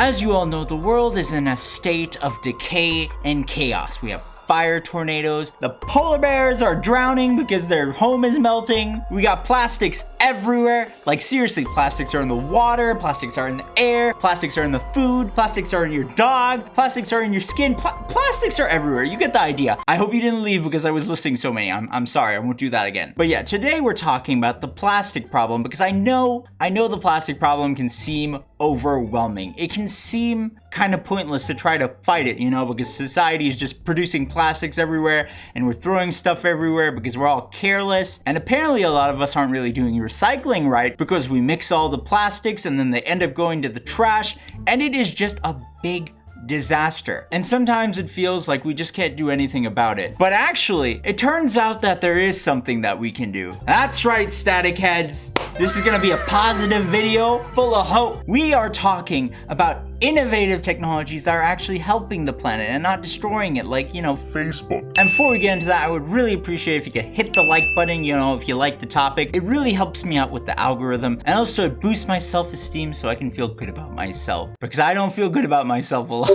As you all know, the world is in a state of decay and chaos. We have fire tornadoes, the polar bears are drowning because their home is melting, we got plastics everywhere. Like seriously, plastics are in the water, plastics are in the air, plastics are in the food, plastics are in your dog, plastics are in your skin, plastics are everywhere. You get the idea. I hope you didn't leave because I was listing so many. I'm sorry, I won't do that again. But yeah, today we're talking about the plastic problem because I know the plastic problem can seem overwhelming. It can seem kind of pointless to try to fight it, you know, because society is just producing plastics everywhere and we're throwing stuff everywhere because we're all careless. And apparently a lot of us aren't really doing recycling right because we mix all the plastics and then they end up going to the trash, and it is just a big disaster. And sometimes it feels like we just can't do anything about it. But actually, it turns out that there is something that we can do. That's right, static heads. This is gonna be a positive video full of hope. We are talking about innovative technologies that are actually helping the planet and not destroying it, like, you know, Facebook. And before we get into that, I would really appreciate if you could hit the like button, you know, if you like the topic. It really helps me out with the algorithm, and also it boosts my self-esteem so I can feel good about myself, because I don't feel good about myself a lot.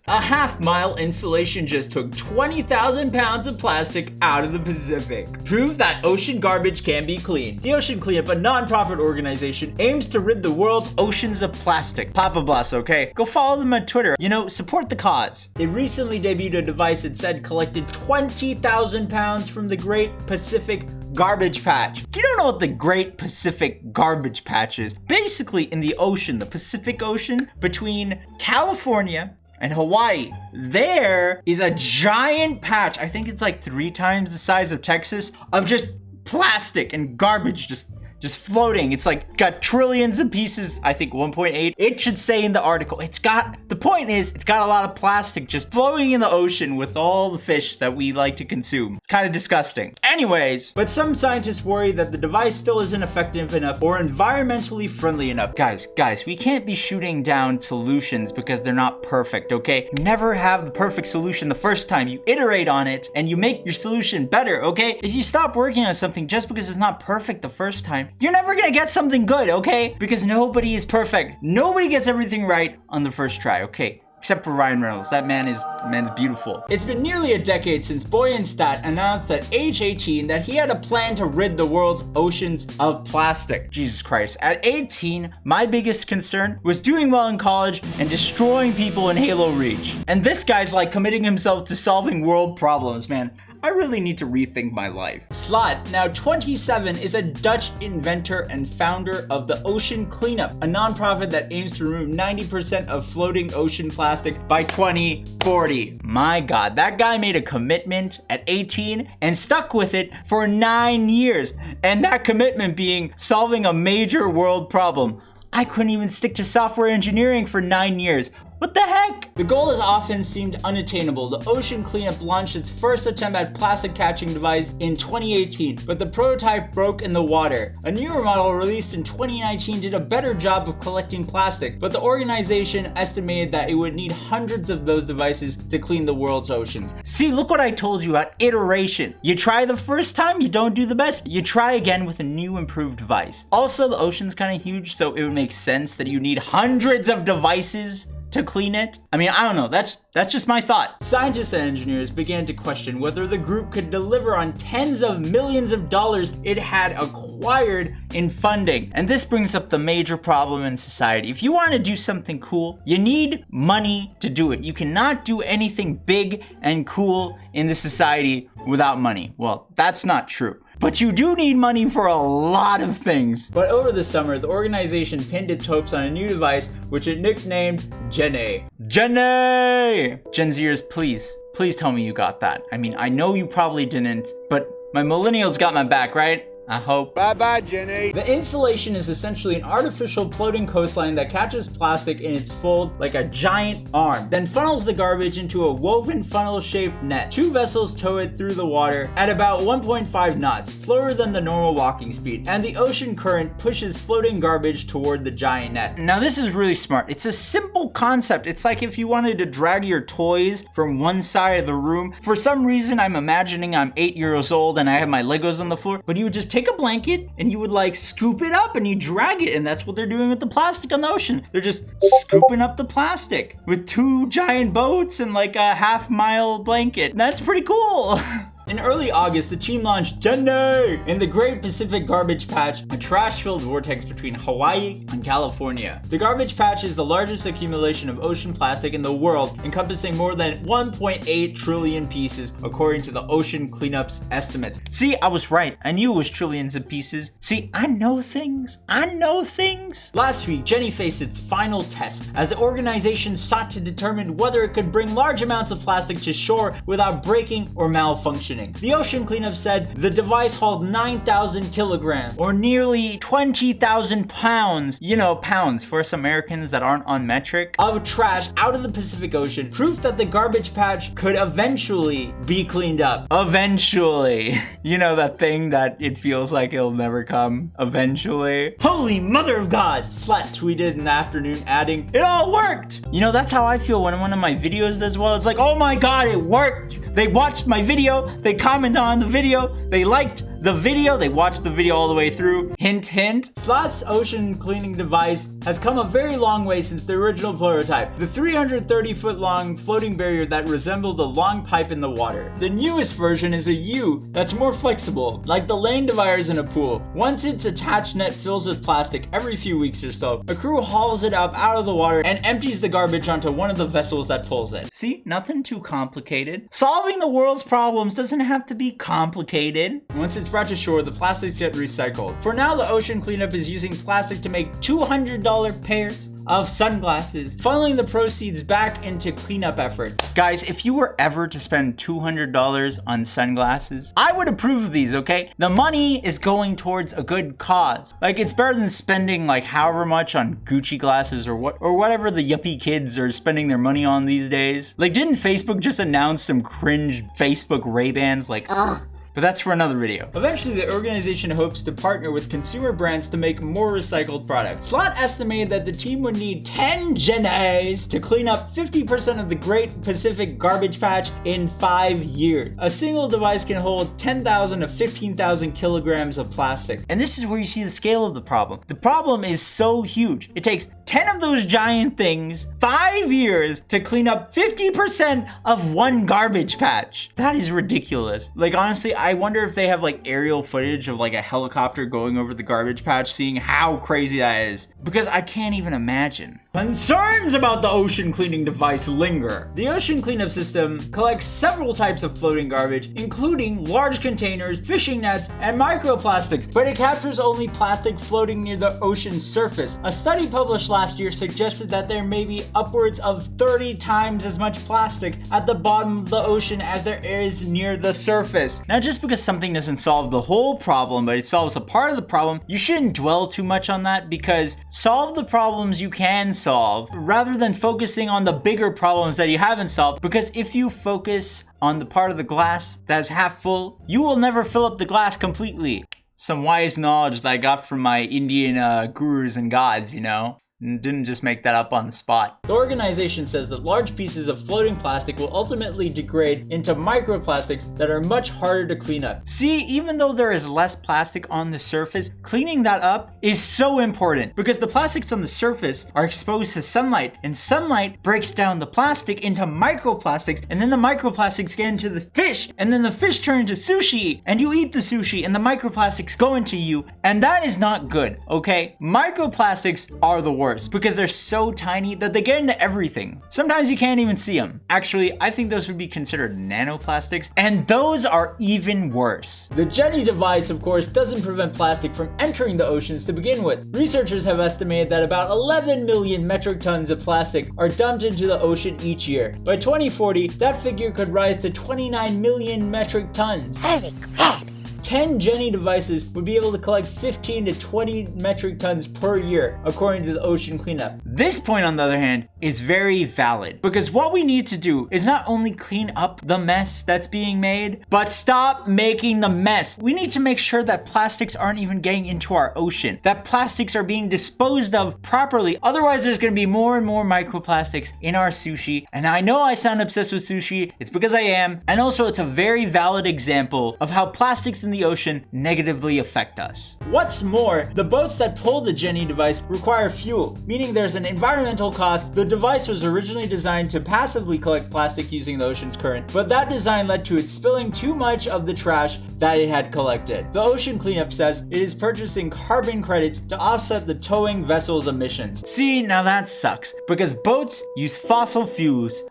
A half-mile installation just took 20,000 pounds of plastic out of the Pacific. Prove that ocean garbage can be cleaned. The Ocean Cleanup, a non-profit organization, aims to rid the world's oceans of plastic. Papa Bless, okay? Go follow them on Twitter. You know, support the cause. It recently debuted a device that said collected 20,000 pounds from the Great Pacific Garbage Patch. If you don't know what the Great Pacific Garbage Patch is, basically in the ocean, the Pacific Ocean, between California and Hawaii, there is a giant patch, I think it's like 3 times the size of Texas, of just plastic and garbage just floating. It's like got trillions of pieces, I think 1.8. It should say in the article, the point is, it's got a lot of plastic just floating in the ocean with all the fish that we like to consume. It's kind of disgusting. Anyways, but some scientists worry that the device still isn't effective enough or environmentally friendly enough. Guys, we can't be shooting down solutions because they're not perfect, okay? You never have the perfect solution the first time. You iterate on it and you make your solution better, okay? If you stop working on something just because it's not perfect the first time, you're never gonna get something good, okay? Because nobody is perfect. Nobody gets everything right on the first try, okay? Except for Ryan Reynolds. That man's beautiful. It's been nearly a decade since Boyenstadt announced at age 18 that he had a plan to rid the world's oceans of plastic. Jesus Christ. At 18, my biggest concern was doing well in college and destroying people in Halo Reach. And this guy's like committing himself to solving world problems, man. I really need to rethink my life. Slot, now 27, is a Dutch inventor and founder of the Ocean Cleanup, a nonprofit that aims to remove 90% of floating ocean plastic by 2040. My God, that guy made a commitment at 18 and stuck with it for 9 years. And that commitment being solving a major world problem. I couldn't even stick to software engineering for 9 years. What the heck? The goal has often seemed unattainable. The Ocean Cleanup launched its first attempt at plastic catching device in 2018, but the prototype broke in the water. A newer model released in 2019 did a better job of collecting plastic, but the organization estimated that it would need hundreds of those devices to clean the world's oceans. See, look what I told you about iteration. You try the first time, you don't do the best, you try again with a new improved device. Also, the ocean's kind of huge, so it would make sense that you need hundreds of devices to clean it? I mean, I don't know, that's just my thought. Scientists and engineers began to question whether the group could deliver on tens of millions of dollars it had acquired in funding. And this brings up the major problem in society. If you want to do something cool, you need money to do it. You cannot do anything big and cool in this society without money. Well, that's not true. But you do need money for a lot of things. But over the summer, the organization pinned its hopes on a new device, which it nicknamed Jenny. Jenny! Gen Zers, please tell me you got that. I mean, I know you probably didn't, but my millennials got my back, right? I hope. Bye-bye, Jenny. The installation is essentially an artificial floating coastline that catches plastic in its fold like a giant arm, then funnels the garbage into a woven funnel-shaped net. 2 vessels tow it through the water at about 1.5 knots, slower than the normal walking speed, and the ocean current pushes floating garbage toward the giant net. Now this is really smart. It's a simple concept. It's like if you wanted to drag your toys from one side of the room. For some reason, I'm imagining I'm 8 years old and I have my Legos on the floor, but you would just take take a blanket and you would like scoop it up and you drag it, and that's what they're doing with the plastic on the ocean. They're just scooping up the plastic with 2 giant boats and like a half-mile blanket. That's pretty cool. In early August, the team launched Jenny in the Great Pacific Garbage Patch, a trash-filled vortex between Hawaii and California. The garbage patch is the largest accumulation of ocean plastic in the world, encompassing more than 1.8 trillion pieces, according to the Ocean Cleanup's estimates. See, I was right. I knew it was trillions of pieces. See, I know things. I know things. Last week, Jenny faced its final test as the organization sought to determine whether it could bring large amounts of plastic to shore without breaking or malfunctioning. The Ocean Cleanup said the device hauled 9,000 kilograms, or nearly 20,000 pounds, you know, pounds for us Americans that aren't on metric, of trash out of the Pacific Ocean, proof that the garbage patch could eventually be cleaned up. Eventually. You know that thing that it feels like it'll never come? Eventually. Holy mother of God! Slat tweeted in the afternoon, adding, "It all worked!" You know, that's how I feel when one of my videos does well. It's like, oh my God, it worked! They watched my video, they commented on the video, they liked the video, they watched the video all the way through. Hint, hint. Slat's ocean cleaning device has come a very long way since the original prototype, the 330-foot long floating barrier that resembled a long pipe in the water. The newest version is a U that's more flexible, like the lane dividers in a pool. Once its attached net fills with plastic every few weeks or so, a crew hauls it up out of the water and empties the garbage onto one of the vessels that pulls it. See, nothing too complicated. Solving the world's problems doesn't have to be complicated. Once it's brought to shore, the plastics get recycled. For now, the Ocean Cleanup is using plastic to make $200 pairs of sunglasses, funneling the proceeds back into cleanup efforts. Guys, if you were ever to spend $200 on sunglasses, I would approve of these, okay? The money is going towards a good cause. Like, it's better than spending like however much on Gucci glasses or whatever the yuppie kids are spending their money on these days. Like, didn't Facebook just announce some cringe Facebook Ray-Bans? Like, ugh. But that's for another video. Eventually, the organization hopes to partner with consumer brands to make more recycled products. Slat estimated that the team would need 10 Jennies to clean up 50% of the Great Pacific Garbage Patch in 5 years. A single device can hold 10,000 to 15,000 kilograms of plastic. And this is where you see the scale of the problem. The problem is so huge. It takes 10 of those giant things, 5 years to clean up 50% of one garbage patch. That is ridiculous. Like, honestly, I wonder if they have like aerial footage of like a helicopter going over the garbage patch, seeing how crazy that is, because I can't even imagine. Concerns about the ocean cleaning device linger. The ocean cleanup system collects several types of floating garbage, including large containers, fishing nets, and microplastics, but it captures only plastic floating near the ocean's surface. A study published last year suggested that there may be upwards of 30 times as much plastic at the bottom of the ocean as there is near the surface. Now, just because something doesn't solve the whole problem, but it solves a part of the problem, you shouldn't dwell too much on that, because solve the problems you can solve rather than focusing on the bigger problems that you haven't solved, because if you focus on the part of the glass that's half full, you will never fill up the glass completely. Some wise knowledge that I got from my Indian gurus and gods, you know? Didn't just make that up on the spot. The organization says that large pieces of floating plastic will ultimately degrade into microplastics that are much harder to clean up. See, even though there is less plastic on the surface, cleaning that up is so important, because the plastics on the surface are exposed to sunlight, and sunlight breaks down the plastic into microplastics, and then the microplastics get into the fish, and then the fish turn into sushi, and you eat the sushi, and the microplastics go into you, and that is not good, okay? Microplastics are the worst, because they're so tiny that they get into everything. Sometimes you can't even see them. Actually, I think those would be considered nanoplastics, and those are even worse. The Jenny device, of course, doesn't prevent plastic from entering the oceans to begin with. Researchers have estimated that about 11 million metric tons of plastic are dumped into the ocean each year. By 2040, that figure could rise to 29 million metric tons. Holy crap! 10 Jenny devices would be able to collect 15 to 20 metric tons per year, according to the Ocean Cleanup. This point, on the other hand, is very valid, because what we need to do is not only clean up the mess that's being made, but stop making the mess. We need to make sure that plastics aren't even getting into our ocean, that plastics are being disposed of properly. Otherwise, there's going to be more and more microplastics in our sushi. And I know I sound obsessed with sushi, it's because I am, and also it's a very valid example of how plastics in the the ocean negatively affect us. What's more, the boats that pull the Jenny device require fuel, meaning there's an environmental cost. The device was originally designed to passively collect plastic using the ocean's current, but that design led to it spilling too much of the trash that it had collected. The Ocean Cleanup says it is purchasing carbon credits to offset the towing vessel's emissions. See, now that sucks, because boats use fossil fuels,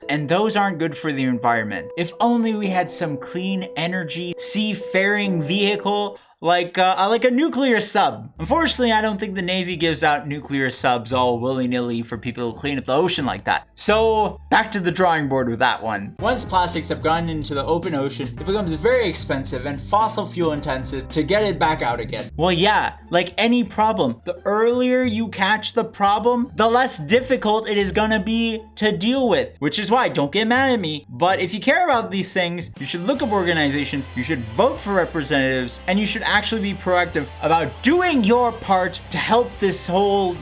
and those aren't good for the environment. If only we had some clean energy seafaring vehicle like a nuclear sub. Unfortunately, I don't think the Navy gives out nuclear subs all willy-nilly for people to clean up the ocean like that. So back to the drawing board with that one. Once plastics have gone into the open ocean, it becomes very expensive and fossil fuel intensive to get it back out again. Well, yeah, like any problem, the earlier you catch the problem, the less difficult it is gonna be to deal with, which is why, don't get mad at me, but if you care about these things, you should look up organizations, you should vote for representatives, and you should actually be proactive about doing your part to help this whole,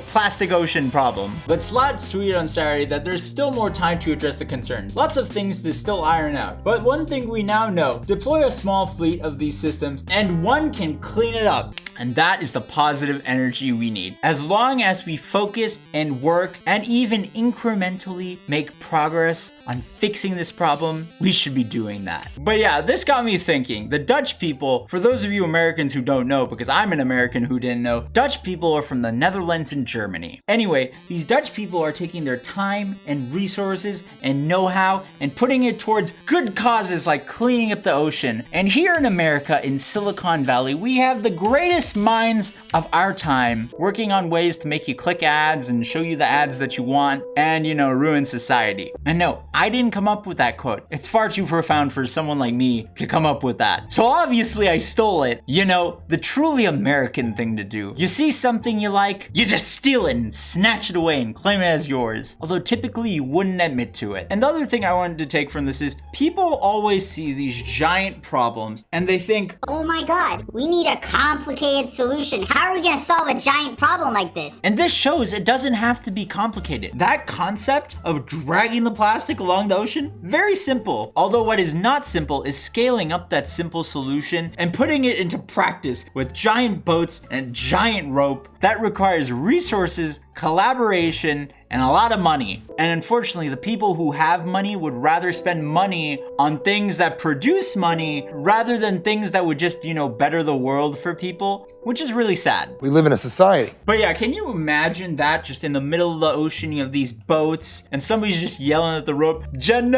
plastic ocean problem. But Slots tweeted on Saturday that there's still more time to address the concerns. Lots of things to still iron out. But one thing we now know, deploy a small fleet of these systems and one can clean it up. And that is the positive energy we need. As long as we focus and work and even incrementally make progress on fixing this problem, we should be doing that. But yeah, this got me thinking. The Dutch people, for those of you Americans who don't know, because I'm an American who didn't know, Dutch people are from the Netherlands and Germany. Anyway, these Dutch people are taking their time and resources and know-how and putting it towards good causes like cleaning up the ocean. And here in America, in Silicon Valley, we have the greatest minds of our time working on ways to make you click ads and show you the ads that you want and, ruin society. And no, I didn't come up with that quote. It's far too profound for someone like me to come up with that. So obviously I stole it. The truly American thing to do. You see something you like, you just steal it and snatch it away and claim it as yours. Although typically you wouldn't admit to it. And the other thing I wanted to take from this is people always see these giant problems and they think, oh my god, we need a complicated solution. How are we gonna solve a giant problem like this? And this shows it doesn't have to be complicated. That concept of dragging the plastic along the ocean, very simple. Although what is not simple is scaling up that simple solution and putting it into practice with giant boats and giant rope. That requires resources, collaboration, and a lot of money. And unfortunately, the people who have money would rather spend money on things that produce money rather than things that would just, better the world for people, which is really sad. We live in a society. But yeah, can you imagine that just in the middle of the ocean, you have these boats and somebody's just yelling at the rope, Jenny!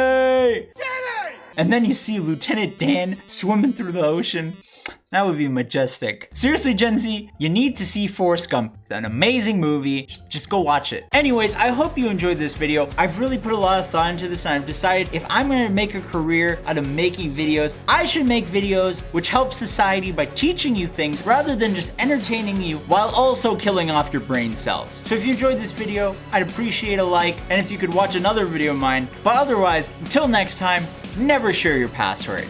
Jenny! And then you see Lieutenant Dan swimming through the ocean. That would be majestic. Seriously, Gen Z, you need to see Forrest Gump. It's an amazing movie. Just go watch it. Anyways, I hope you enjoyed this video. I've really put a lot of thought into this and I've decided if I'm gonna make a career out of making videos, I should make videos which help society by teaching you things rather than just entertaining you while also killing off your brain cells. So if you enjoyed this video, I'd appreciate a like and if you could watch another video of mine. But otherwise, until next time, never share your password.